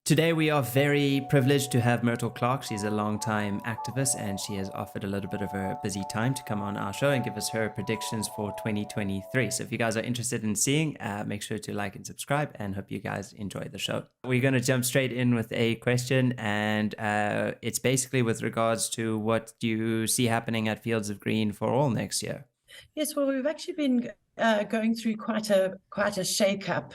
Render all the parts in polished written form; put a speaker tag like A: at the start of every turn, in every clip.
A: Today we are very privileged to have Myrtle Clark. She's a long-time activist and she has offered a little bit of a busy time to come on our show and give us her predictions for 2023. So if you guys are interested in seeing, make sure to like and subscribe, and hope you guys enjoy the show. We're going to jump straight in with a question, and it's basically with regards to what do you see happening at Fields of Green for All next year?
B: Yes, well, we've actually been going through quite a shake-up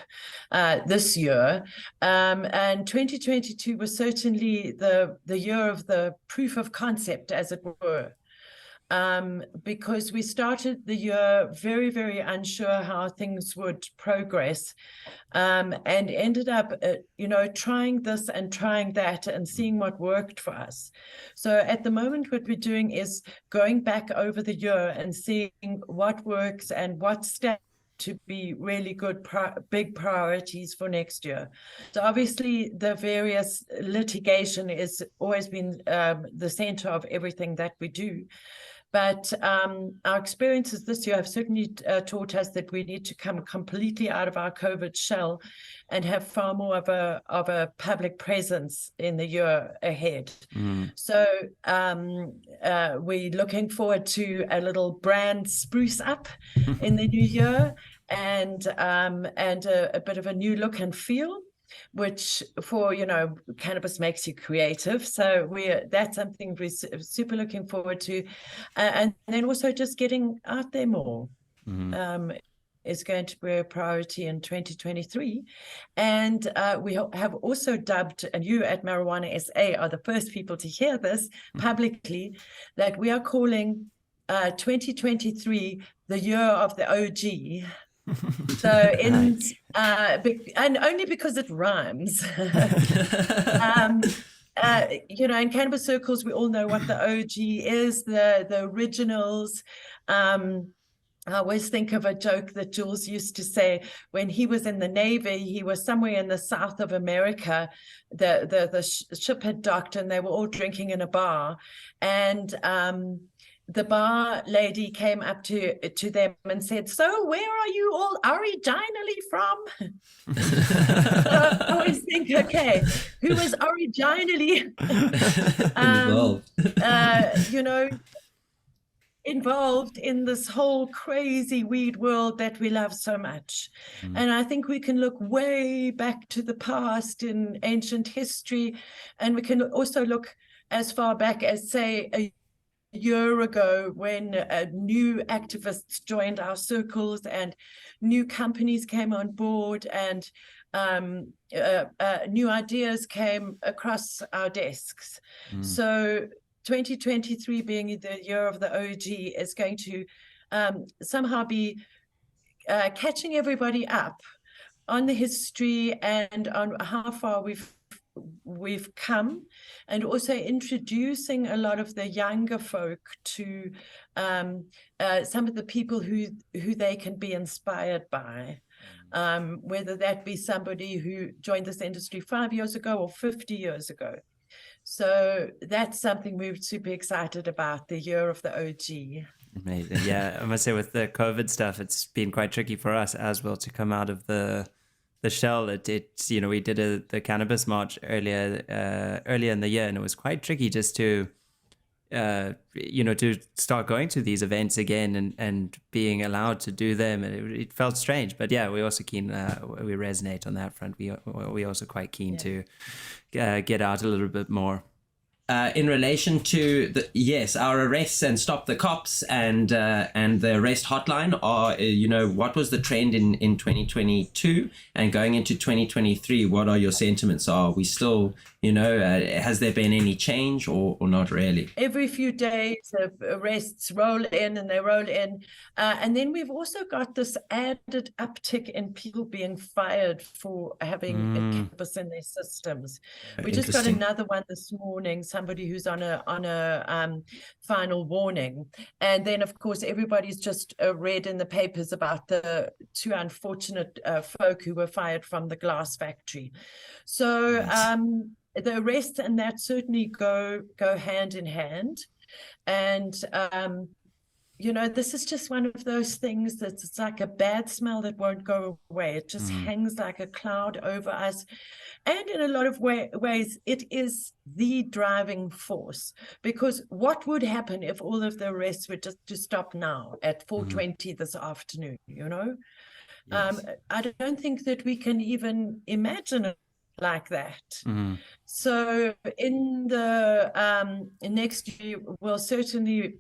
B: this year, and 2022 was certainly the year of the proof of concept, as it were. Because we started the year very, very unsure how things would progress, and ended up, trying this and trying that and seeing what worked for us. So at the moment, what we're doing is going back over the year and seeing what works and what stands to be really good, big priorities for next year. So obviously the various litigation is always been the center of everything that we do. But our experiences this year have certainly taught us that we need to come completely out of our COVID shell and have far more of a public presence in the year ahead. So we're looking forward to a little brand spruce up in the new year, and a bit of a new look and feel, which for cannabis makes you creative, so that's something we're super looking forward to, and then also just getting out there more is going to be a priority in 2023. And we have also dubbed, and you at Marijuana SA are the first people to hear this publicly, that we are calling 2023 the year of the OG. So and only because it rhymes. In cannabis circles, we all know what the OG is, the originals. I always think of a joke that Jules used to say when he was in the Navy. He was somewhere in the south of America. The ship had docked and they were all drinking in a bar, and the bar lady came up to them and said, "So where are you all originally from?" I always think, okay, who is originally involved in this whole crazy weed world that we love so much? And I think we can look way back to the past in ancient history, and we can also look as far back as, say, a year ago, when new activists joined our circles and new companies came on board, and new ideas came across our desks. So 2023 being the year of the OG is going to somehow be catching everybody up on the history and on how far we've come, and also introducing a lot of the younger folk to some of the people who they can be inspired by, whether that be somebody who joined this industry 5 years ago or 50 years ago. So that's something we're super excited about, the year of the OG.
A: Amazing. Yeah, I must say with the COVID stuff, it's been quite tricky for us as well to come out of the shell. We did the cannabis march earlier in the year, and it was quite tricky just to to start going to these events again and being allowed to do them. And it felt strange, but yeah, we're also keen. We resonate on that front. We're also quite keen to get out a little bit more.
C: In relation to our arrests and stop the cops and the arrest hotline are, what was the trend in 2022 and going into 2023? What are your sentiments? Are we still, has there been any change or not really?
B: Every few days, arrests roll in and they roll in. And then we've also got this added uptick in people being fired for having cannabis in their systems. We just got another one this morning, somebody who's on a final warning. And then, of course, everybody's just read in the papers about the two unfortunate folk who were fired from the glass factory. So the arrests and that certainly go hand in hand. And this is just one of those things that's it's like a bad smell that won't go away. It just hangs like a cloud over us. And in a lot of ways, it is the driving force, because what would happen if all of the arrests were just to stop now at 4:20 this afternoon,
C: Yes.
B: I don't think that we can even imagine it like that. So in the next year, we'll certainly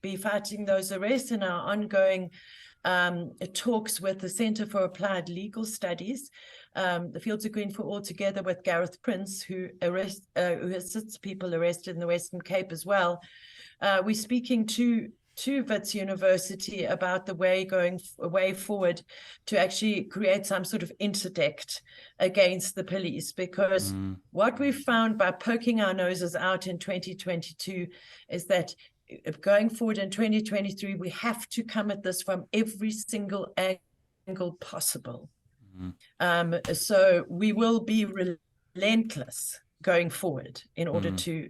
B: be fighting those arrests in our ongoing talks with the Center for Applied Legal Studies, the Fields of Green for All, together with Gareth Prince, who assists people arrested in the Western Cape as well. We're speaking to Wits University about the way forward to actually create some sort of interdict against the police, because what we've found by poking our noses out in 2022 is that going forward in 2023, we have to come at this from every single angle possible. So we will be relentless going forward in order to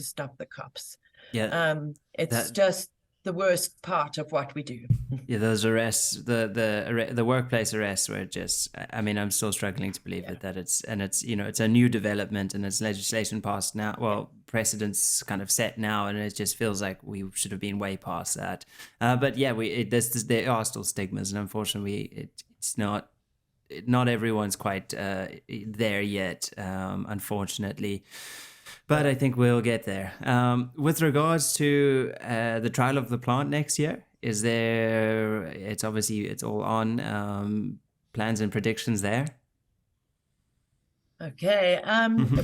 B: stop the cops. It's just the worst part of what we do.
A: Those arrests, the workplace arrests were just, I mean, I'm still struggling to believe it, that it's a new development, and it's legislation passed now, well, precedents kind of set now, and it just feels like we should have been way past that. But yeah, there are still stigmas, and unfortunately it's not everyone's quite there yet, unfortunately. But I think we'll get there. With regards to the trial of the plant next year, it's all on, plans and predictions there?
B: Okay.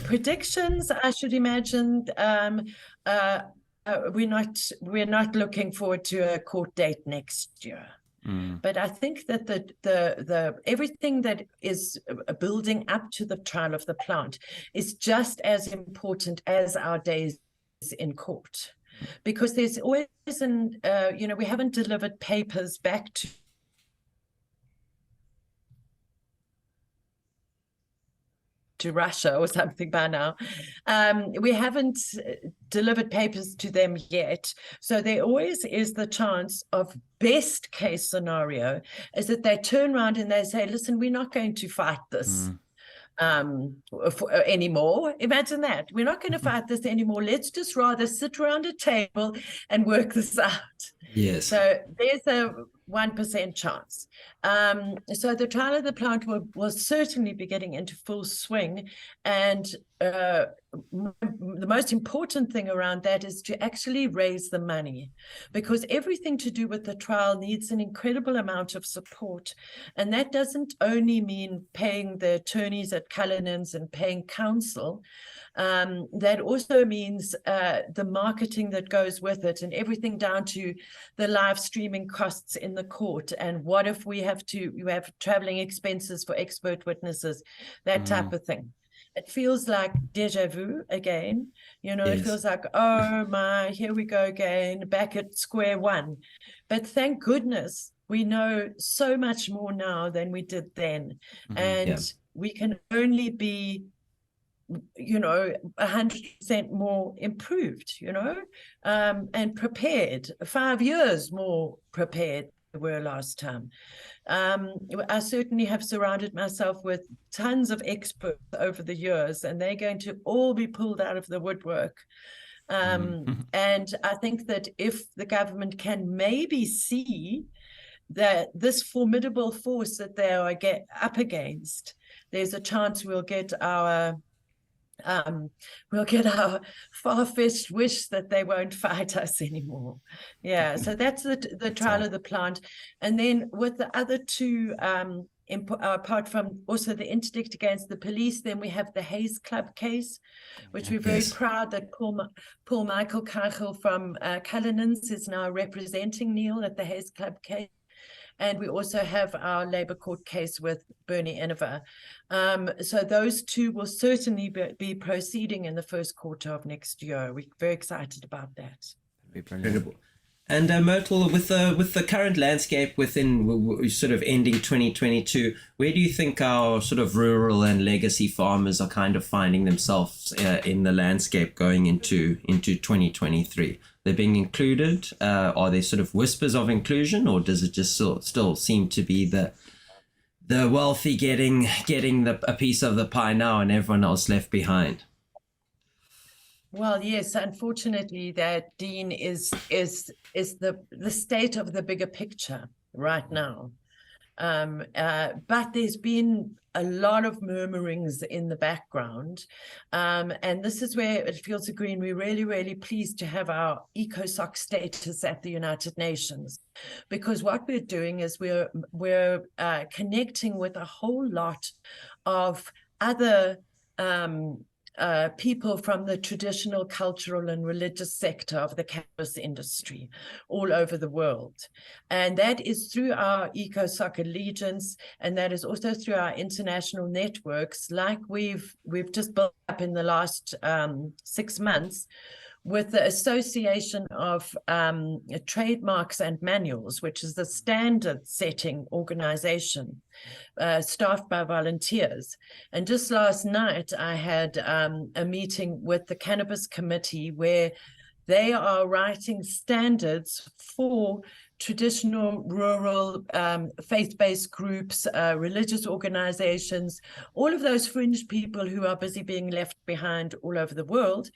B: Predictions, I should imagine, we're not looking forward to a court date next year. But I think that the everything that is building up to the trial of the plant is just as important as our days in court, because there's always we haven't delivered papers back to Russia or something by now. We haven't delivered papers to them yet. So there always is the chance of best case scenario is that they turn around and they say, listen, we're not going to fight this anymore. Imagine that. We're not going to fight this anymore. Let's just rather sit around a table and work this out.
C: Yes.
B: So there's a 1% chance. So the trial of the plant will certainly be getting into full swing. And the most important thing around that is to actually raise the money, because everything to do with the trial needs an incredible amount of support. And that doesn't only mean paying the attorneys at Cullinan's and paying counsel. That also means the marketing that goes with it, and everything down to the live streaming costs in the court. And what if you have traveling expenses for expert witnesses, that type of thing. It feels like deja vu again. It feels like, oh my, here we go again, back at square one. But thank goodness we know so much more now than we did then. And we can only be 100% more improved, and prepared, 5 years more prepared than we were last time. I certainly have surrounded myself with tons of experts over the years, and they're going to all be pulled out of the woodwork. And I think that if the government can maybe see that this formidable force that they are up against, there's a chance we'll get our far-fetched wish that they won't fight us anymore. So that's the trial of the plant. And then with the other two, apart from also the interdict against the police, then we have the Hayes Club case, which we're very proud that Paul Michael Kachel from Cullinan's is now representing Neil at the Hayes Club case. And we also have our Labour Court case with Bernie Inova. So those two will certainly be proceeding in the first quarter of next year. We're very excited about that.
C: Incredible. And Myrtle, with the current landscape within sort of ending 2022, where do you think our sort of rural and legacy farmers are kind of finding themselves in the landscape going into 2023? they're being included? Are there sort of whispers of inclusion, or does it just still seem to be the wealthy getting a piece of the pie now and everyone else left behind?
B: Well, yes, unfortunately, that, Dean, is the state of the bigger picture right now. But there's been a lot of murmurings in the background. And this is where at Fields of Green, we're really, really pleased to have our ECOSOC status at the United Nations, because what we're doing is we're connecting with a whole lot of other people from the traditional, cultural, and religious sector of the cannabis industry all over the world. And that is through our ECOSOC allegiance, and that is also through our international networks, like we've just built up in the last 6 months, with the Association of Trademarks and Manuals, which is the standard-setting organization staffed by volunteers. And just last night, I had a meeting with the Cannabis Committee, where they are writing standards for traditional, rural, faith-based groups, religious organizations, all of those fringe people who are busy being left behind all over the world,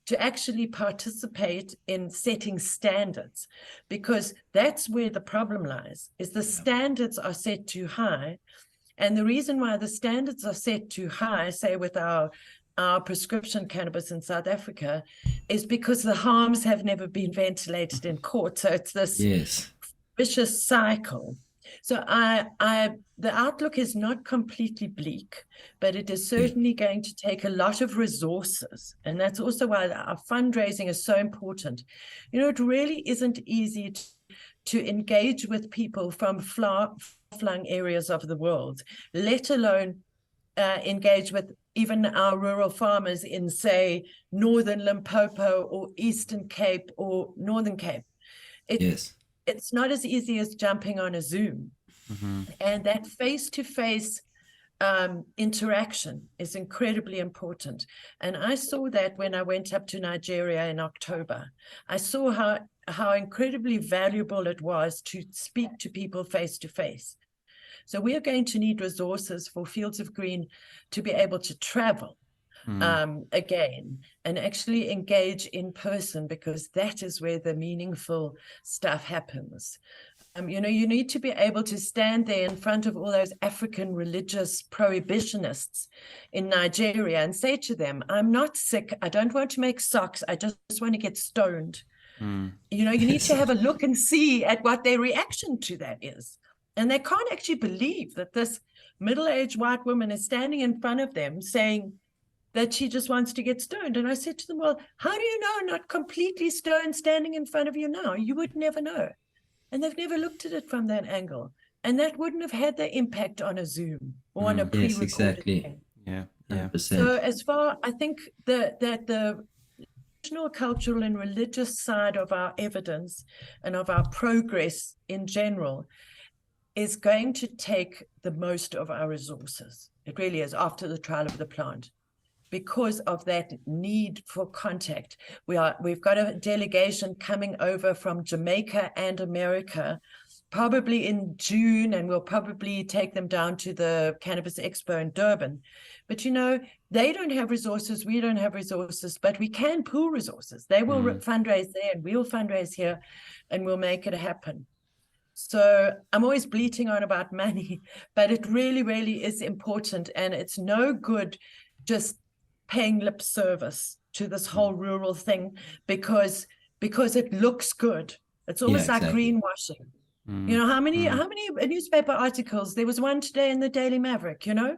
B: to actually participate in setting standards, because that's where the problem lies, is the standards are set too high. And the reason why the standards are set too high, say with our prescription cannabis in South Africa, is because the harms have never been ventilated in court. So it's this vicious cycle. So the outlook is not completely bleak, but it is certainly going to take a lot of resources. And that's also why our fundraising is so important. You know, it really isn't easy to engage with people from far-flung areas of the world, let alone engage with even our rural farmers in, say, Northern Limpopo or Eastern Cape or Northern Cape. It's not as easy as jumping on a Zoom. And that face-to-face interaction is incredibly important. And I saw that when I went up to Nigeria in October. I saw how incredibly valuable it was to speak to people face-to-face. So we are going to need resources for Fields of Green to be able to travel again and actually engage in person, because that is where the meaningful stuff happens. You know, you need to be able to stand there in front of all those African religious prohibitionists in Nigeria and say to them, I'm not sick, I don't want to make socks, I just want to get stoned. You know, you need to have a look and see at what their reaction to that is. And they can't actually believe that this middle-aged white woman is standing in front of them saying that she just wants to get stoned. And I said to them, well, how do you know not completely stoned standing in front of you now? You would never know. And they've never looked at it from that angle. And that wouldn't have had the impact on a Zoom or on a pre-recorded thing.
A: Yeah.
C: 100%.
B: So as far, I think that the traditional, cultural, and religious side of our evidence and of our progress in general is going to take the most of our resources. It really is, after the trial of the plant, because of that need for contact. We've got a delegation coming over from Jamaica and America, probably in June, and we'll probably take them down to the Cannabis Expo in Durban. But, you know, they don't have resources, we don't have resources, but we can pool resources. They will fundraise there, and we'll fundraise here, and we'll make it happen. So I'm always bleating on about money, but it really, really is important. And it's no good just paying lip service to this whole rural thing because it looks good. It's almost like greenwashing. You know, how many newspaper articles? There was one today in the Daily Maverick, you know,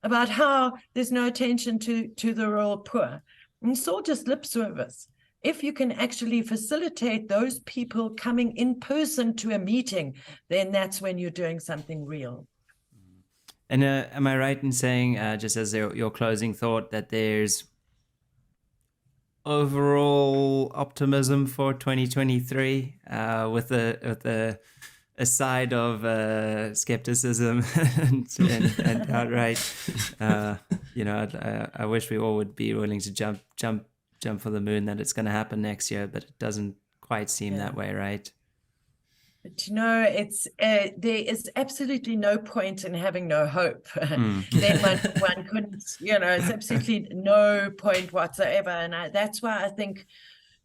B: about how there's no attention to the rural poor. And it's all just lip service. If you can actually facilitate those people coming in person to a meeting, then that's when you're doing something real.
A: And am I right in saying, just as your closing thought, that there's overall optimism for 2023 with a side of skepticism and outright, you know, I wish we all would be willing to jump for the moon that it's going to happen next year, but it doesn't quite seem that way, right?
B: But it's there is absolutely no point in having no hope. Then one couldn't, it's absolutely no point whatsoever. And that's why I think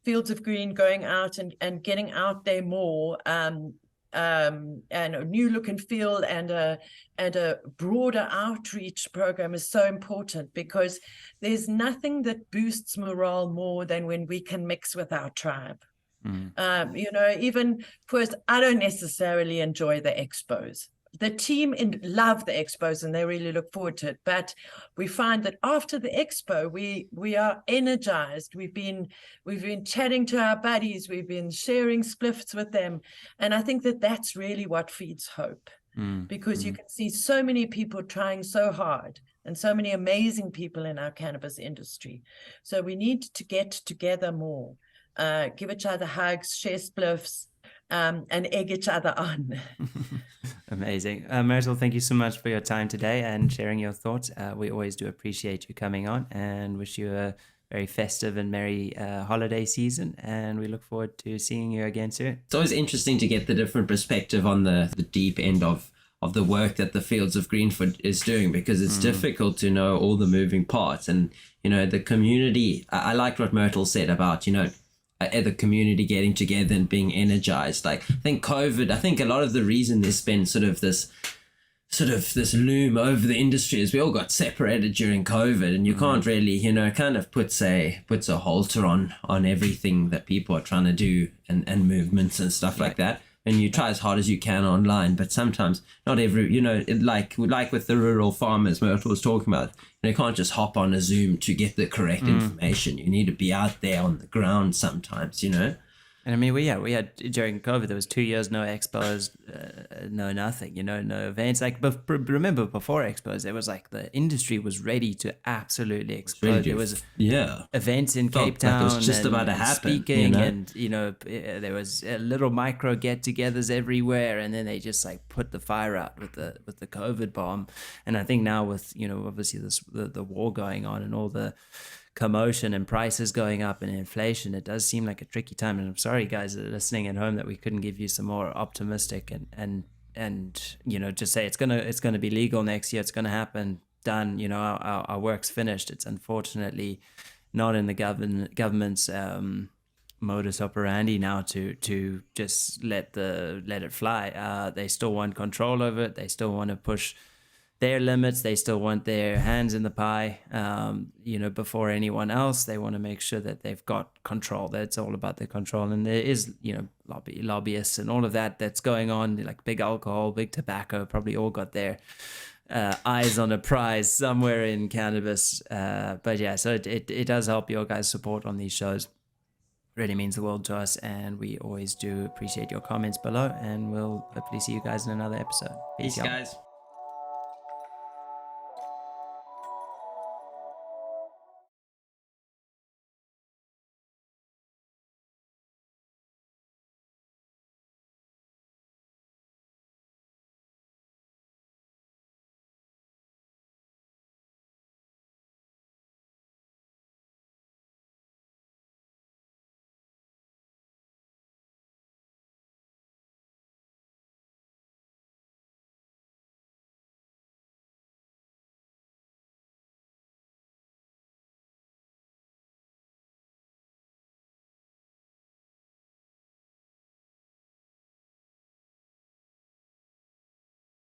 B: Fields of Green going out and getting out there more, and a new look and feel and a broader outreach program is so important, because there's nothing that boosts morale more than when we can mix with our tribe. Even first, I don't necessarily enjoy the expos. The team love the expos and they really look forward to it. But we find that after the expo, we are energized. We've been chatting to our buddies. We've been sharing spliffs with them, and I think that that's really what feeds hope, because you can see so many people trying so hard and so many amazing people in our cannabis industry. So we need to get together more. Give each other hugs, share spliffs, and egg each other on.
A: Amazing. Myrtle, thank you so much for your time today and sharing your thoughts. We always do appreciate you coming on, and wish you a very festive and merry holiday season. And we look forward to seeing you again soon.
C: It's always interesting to get the different perspective on the deep end of the work that the Fields of Greenfoot is doing, because it's difficult to know all the moving parts. And, the community, I liked what Myrtle said about, the community getting together and being energized. Like, I think a lot of the reason there's been sort of this loom over the industry is we all got separated during COVID, and you can't really, kind of puts a halter on everything that people are trying to do and movements and stuff like that. And you try as hard as you can online, but sometimes not every, like with the rural farmers Myrtle was talking about, you can't just hop on a Zoom to get the correct information. You need to be out there on the ground sometimes,
A: And I mean, we had during COVID, there was 2 years, no expos, no nothing, no events. Like, remember before expos, it was like the industry was ready to absolutely explode. There was events in Cape Town,
C: like it was just about to happen,
A: speaking, and there was little micro get-togethers everywhere, and then they just like put the fire out with the COVID bomb. And I think now with obviously the war going on and all the commotion and prices going up and inflation, it does seem like a tricky time. And I'm sorry, guys that are listening at home, that we couldn't give you some more optimistic and just say it's gonna be legal next year, it's gonna happen, done. Our work's finished. It's unfortunately not in the government's modus operandi now to just let it fly. They still want control over it. They still want to push their limits. They still want their hands in the pie, before anyone else. They want to make sure that they've got control. That's all about the control. And there is, lobbyists and all of that's going on, like big alcohol, big tobacco, probably all got their eyes on a prize somewhere in cannabis. But yeah, so it does help your guys' support on these shows. Really means the world to us, and we always do appreciate your comments below, and we'll hopefully see you guys in another episode.
C: Peace, guys.